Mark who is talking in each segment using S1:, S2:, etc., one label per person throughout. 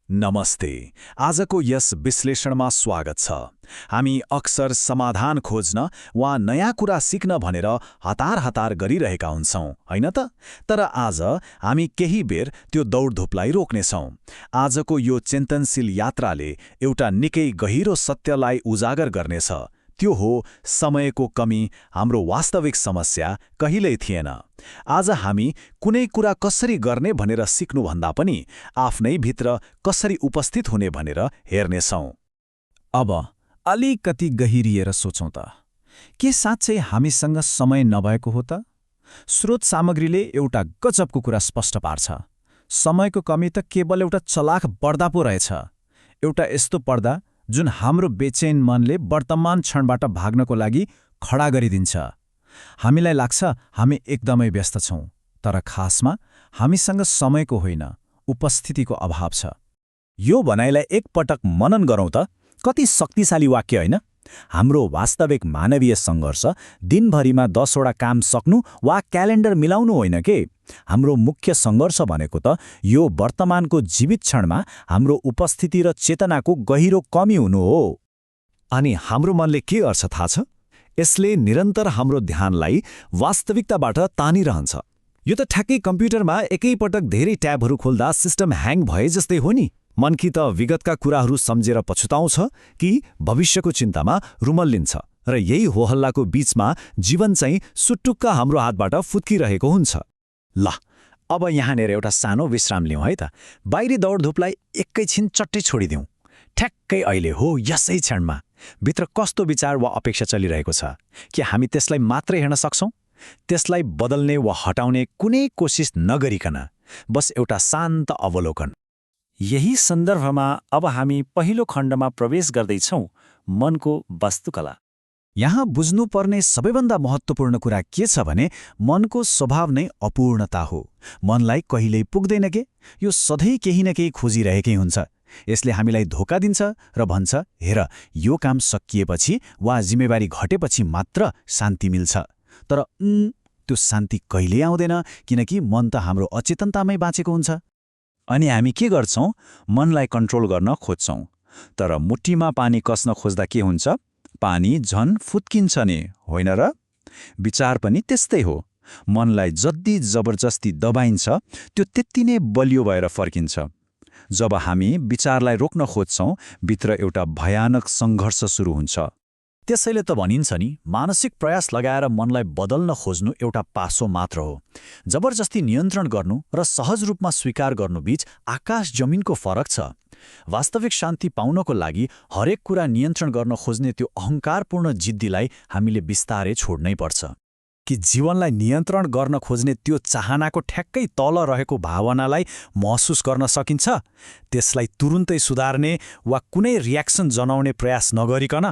S1: नमस्ते। आजको यस विश्लेषणमा स्वागत छ। हामी अक्सर समाधान खोज्न वा नयाँ कुरा सिक्न भनेर हतार गरिरहेका हुन्छौँ, होइन त? तर आज हामी केही बेर त्यो दौडधुपलाई रोक्नेछौँ। आजको यो चिन्तनशील यात्राले एउटा निकै गहिरो सत्यलाई उजागर गर्नेछ। त्यो हो समयको कमी हाम्रो वास्तविक समस्या कहिल्यै थिएन। आज हामी कुनै कुरा कसरी गर्ने भनेर सिक्नुभन्दा पनि आफ्नै भित्र कसरी उपस्थित हुने भनेर हेर्नेछौँ।
S2: अब अलिकति गहिरिएर सोचौँ त, के साँच्चै हामीसँग समय नभएको हो त? स्रोत सामग्रीले एउटा गजबको कुरा स्पष्ट पार्छ। समयको कमी त केवल एउटा चलाख पर्दा पो रहेछ। एउटा यस्तो पर्दा जुन हाम्रो बेचैन मनले वर्तमान क्षणबाट भाग्नको लागि खडा गरिदिन्छ। हामीलाई लाग्छ हामी एकदमै व्यस्त छौँ, तर खासमा हामीसँग समयको होइन, उपस्थितिको अभाव छ।
S3: यो भनाइलाई एकपटक मनन गरौँ त, कति शक्तिशाली वाक्य होइन? हाम्रो वास्तविक मानवीय सङ्घर्ष दिनभरिमा 10वटा काम सक्नु वा क्यालेन्डर मिलाउनु होइन के। हाम्रो मुख्य सङ्घर्ष भनेको त यो वर्तमानको जीवित क्षणमा हाम्रो उपस्थिति र चेतनाको गहिरो कमी हुनु हो।
S4: अनि हाम्रो मनले के गर्छ थाहा छ? यसले निरन्तर हाम्रो ध्यानलाई वास्तविकताबाट तानिरहन्छ। यो त ठ्याक्कै कम्प्युटरमा एकैपटक धेरै ट्याबहरू खोल्दा सिस्टम ह्याङ भए जस्तै हो नि। मन कि त विगतका कुराहरू सम्झेर पछुताउँछ कि भविष्यको चिन्तामा रुमल्लिन्छ, र यही होहल्लाको बीचमा जीवन चाहिँ सुटुक्क हाम्रो हातबाट फुत्किरहेको हुन्छ।
S3: ल, अब यहाँनिर एउटा सानो विश्राम लिउँ है त। बाहिरी दौडधुपलाई एकैछिन चट्टै छोडिदिउँ। ठ्याक्कै अहिले हो, यसै क्षणमा भित्र कस्तो विचार वा अपेक्षा चलिरहेको छ, कि हामी त्यसलाई मात्रै हेर्न सक्छौँ? त्यसलाई बदल्ने वा हटाउने कुनै कोसिस नगरिकन बस एउटा शान्त अवलोकन।
S5: यही सन्दर्भमा अब हामी पहिलो खण्डमा प्रवेश गर्दैछौँ, मनको वास्तुकला।
S2: यहाँ बुझ्नुपर्ने सबैभन्दा महत्त्वपूर्ण कुरा के छ भने मनको स्वभाव नै अपूर्णता हो। मनलाई कहिल्यै पुग्दैन के, यो सधैँ केही न केही खोजिरहेकै हुन्छ। यसले हामीलाई धोका दिन्छ र भन्छ, हेर, यो काम सकिएपछि वा जिम्मेवारी घटेपछि मात्र शान्ति मिल्छ। तर त्यो शान्ति कहिल्यै आउँदैन, किनकि मन त हाम्रो अचेतनतामै बाँचेको हुन्छ।
S3: अनि हामी के गर्छौँ? मनलाई कन्ट्रोल गर्न खोज्छौँ। तर मुट्ठीमा पानी कस्न खोज्दा के हुन्छ? पानी झन फुत्किन्छ नि, होइन र? विचार पनि त्यस्तै हो। मनलाई जति जबरजस्ती दबाइन्छ त्यो त्यति नै बलियो भएर फर्किन्छ। जब हामी विचारलाई रोक्न खोज्छौँ, भित्र एउटा भयानक सङ्घर्ष सुरु हुन्छ।
S1: त्यसैले त भनिन्छ नि, मानसिक प्रयास लगाएर मनलाई बदल्न खोज्नु एउटा पासो मात्र हो। जबरजस्ती नियन्त्रण गर्नु र सहज रूपमा स्वीकार गर्नुबीच आकाश जमिनको फरक छ। वास्तविक शान्ति पाउनको लागि हरेक कुरा नियन्त्रण गर्न खोज्ने त्यो अहङ्कारपूर्ण जिद्दीलाई हामीले बिस्तारै छोड्नै पर्छ।
S2: कि जीवनलाई नियन्त्रण गर्न खोज्ने त्यो चाहनाको ठ्याक्कै तल रहेको भावनालाई महसुस गर्न सकिन्छ, त्यसलाई तुरुन्तै सुधार्ने वा कुनै रियाक्सन जनाउने प्रयास नगरिकन।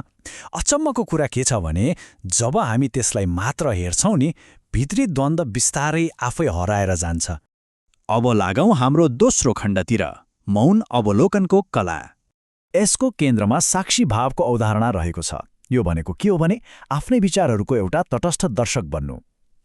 S2: अचम्मको कुरा के छ भने जब हामी त्यसलाई मात्र हेर्छौँ नि, भित्री द्वन्द्व बिस्तारै आफै हराएर जान्छ।
S3: अब लागौँ हाम्रो दोस्रो खण्डतिर, मौन अवलोकनको कला।
S2: यसको केन्द्रमा साक्षी भावको अवधारणा रहेको छ। यो भनेको के हो भने आफ्नै विचारहरूको एउटा तटस्थ दर्शक बन्नु।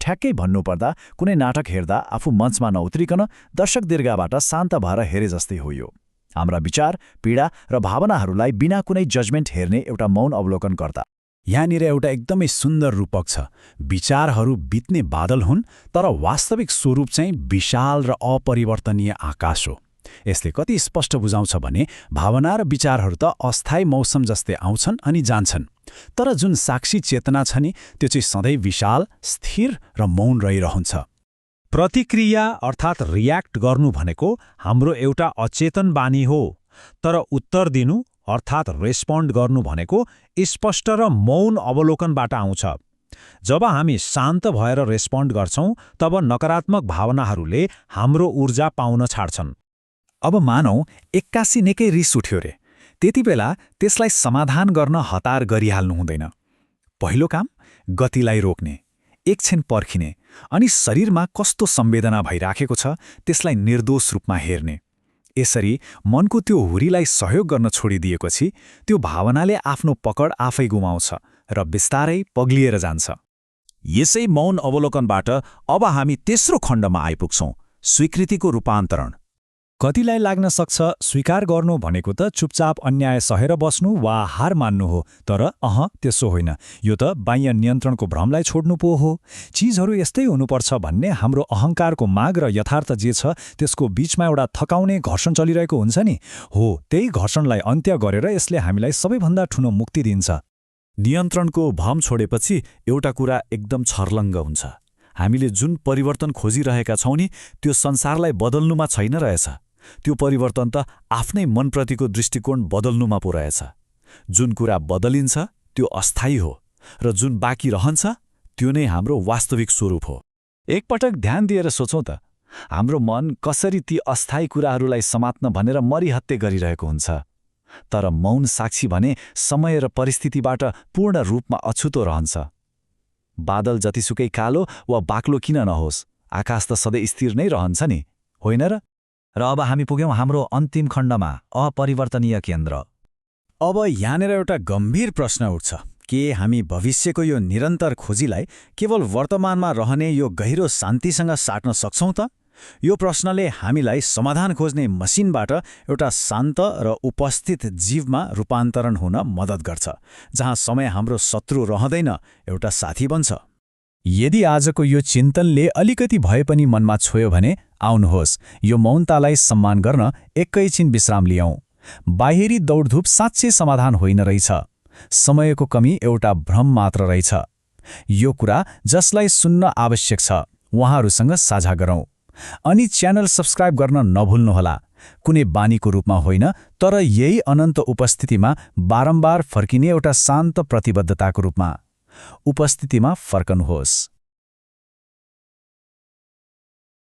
S2: ठ्याक्कै भन्नुपर्दा कुनै नाटक हेर्दा आफू मञ्चमा नउत्रिकन दर्शक दीर्घाबाट शान्त भएर हेरे जस्तै हो यो। हाम्रा विचार, पीडा र भावनाहरूलाई बिना कुनै जजमेन्ट हेर्ने एउटा मौन अवलोकनकर्ता। यहाँनिर एउटा एकदमै सुन्दर रूपक छ। विचारहरू बित्ने बादल हुन्, तर वास्तविक स्वरूप चाहिँ विशाल र अपरिवर्तनीय आकाश हो। यसले कति स्पष्ट बुझाउँछ भने भावना र विचारहरू त अस्थायी मौसम जस्तै आउँछन् अनि जान्छन्, तर जुन साक्षी चेतना छ नि, त्यो चाहिँ सधैँ विशाल, स्थिर र मौन रहिरहन्छ।
S6: प्रतिक्रिया अर्थात् रियाक्ट गर्नु भनेको हाम्रो एउटा अचेतन बानी हो, तर उत्तर दिनु अर्थात् रेस्पोन्ड गर्नु भनेको स्पष्ट र मौन अवलोकनबाट आउँछ। जब हामी शान्त भएर रेस्पोन्ड गर्छौँ, तब नकारात्मक भावनाहरूले हाम्रो ऊर्जा पाउन छाड्छन्।
S2: अब मानौ एक्कासी निकै रिस उठ्यो रे, त्यति बेला त्यसलाई समाधान गर्न हतार गरिहाल्नु हुँदैन। पहिलो काम, गतिलाई रोक्ने, एकछिन पर्खिने अनि शरीरमा कस्तो संवेदना भइराखेको छ त्यसलाई निर्दोष रूपमा हेर्ने। यसरी मनको त्यो हुरीलाई सहयोग गर्न छोडिदिएपछि त्यो भावनाले आफ्नो पकड आफै गुमाउँछ र बिस्तारै पग्लिएर जान्छ।
S3: यसै मौन अवलोकनबाट अब हामी तेस्रो खण्डमा आइपुग्छौँ, स्वीकृतिको रूपान्तरण।
S2: कतिलाई लाग्न सक्छ स्वीकार गर्नु भनेको त चुपचाप अन्याय सहेर बस्नु वा हार मान्नु हो, तर त्यसो होइन। यो त बाह्य नियन्त्रणको भ्रमलाई छोड्नु पो हो। चिजहरू यस्तै हुनुपर्छ भन्ने हाम्रो अहङ्कारको माग र यथार्थ जे छ त्यसको बीचमा एउटा थकाउने घर्षण चलिरहेको हुन्छ नि, हो त्यही घर्षणलाई अन्त्य गरेर यसले हामीलाई सबैभन्दा ठूलो मुक्ति दिन्छ।
S4: नियन्त्रणको भ्रम छोडेपछि एउटा कुरा एकदम छर्लङ्ग हुन्छ। हामीले जुन परिवर्तन खोजिरहेका छौँ नि त्यो संसारलाई बदल्नुमा छैन रहेछ, त्यो परिवर्तन त आफ्नै मनप्रतिको दृष्टिकोण बदल्नुमा पो रहेछ। जुन कुरा बदलिन्छ त्यो अस्थायी हो र जुन बाँकी रहन्छ त्यो नै हाम्रो वास्तविक स्वरूप हो। एकपटक ध्यान दिएर सोचौँ त, हाम्रो मन कसरी ती अस्थायी कुराहरूलाई समात्न भनेर मरिहत्ते गरिरहेको हुन्छ। तर मौन साक्षी भने समय र परिस्थितिबाट पूर्ण रूपमा अछुतो रहन्छ। बादल जतिसुकै कालो वा बाक्लो किन नहोस्, आकाश त सधैँ स्थिर नै रहन्छ नि, होइन र?
S3: र अब हामी पुग्यौँ हाम्रो अन्तिम खण्डमा, अपरिवर्तनीय केन्द्र।
S1: अब यहाँनिर एउटा गम्भीर प्रश्न उठ्छ, के हामी भविष्यको यो निरन्तर खोजीलाई केवल वर्तमानमा रहने यो गहिरो शान्तिसँग साट्न सक्छौँ त? यो प्रश्नले हामीलाई समाधान खोज्ने मसिनबाट एउटा शान्त र उपस्थित जीवमा रूपान्तरण हुन मद्दत गर्छ, जहाँ समय हाम्रो शत्रु रहँदैन, एउटा साथी बन्छ।
S2: यदि आजको यो चिन्तनले अलिकति भए पनि मनमा छोयो भने आउनुहोस् यो मौनतालाई सम्मान गर्न एकैछिन विश्राम लियौँ। बाहिरी दौडधुप साँच्चै समाधान होइन रहेछ, समयको कमी एउटा भ्रम मात्र रहेछ। यो कुरा जसलाई सुन्न आवश्यक छ उहाँहरूसँग साझा गरौँ। अनि च्यानल सब्स्क्राइब गर्न नभुल्नुहोला, कुनै बानीको रूपमा होइन, तर यही अनन्त उपस्थितिमा बारम्बार फर्किने एउटा शान्त प्रतिबद्धताको रूपमा। उपस्थितिमा फर्कनुहोस्।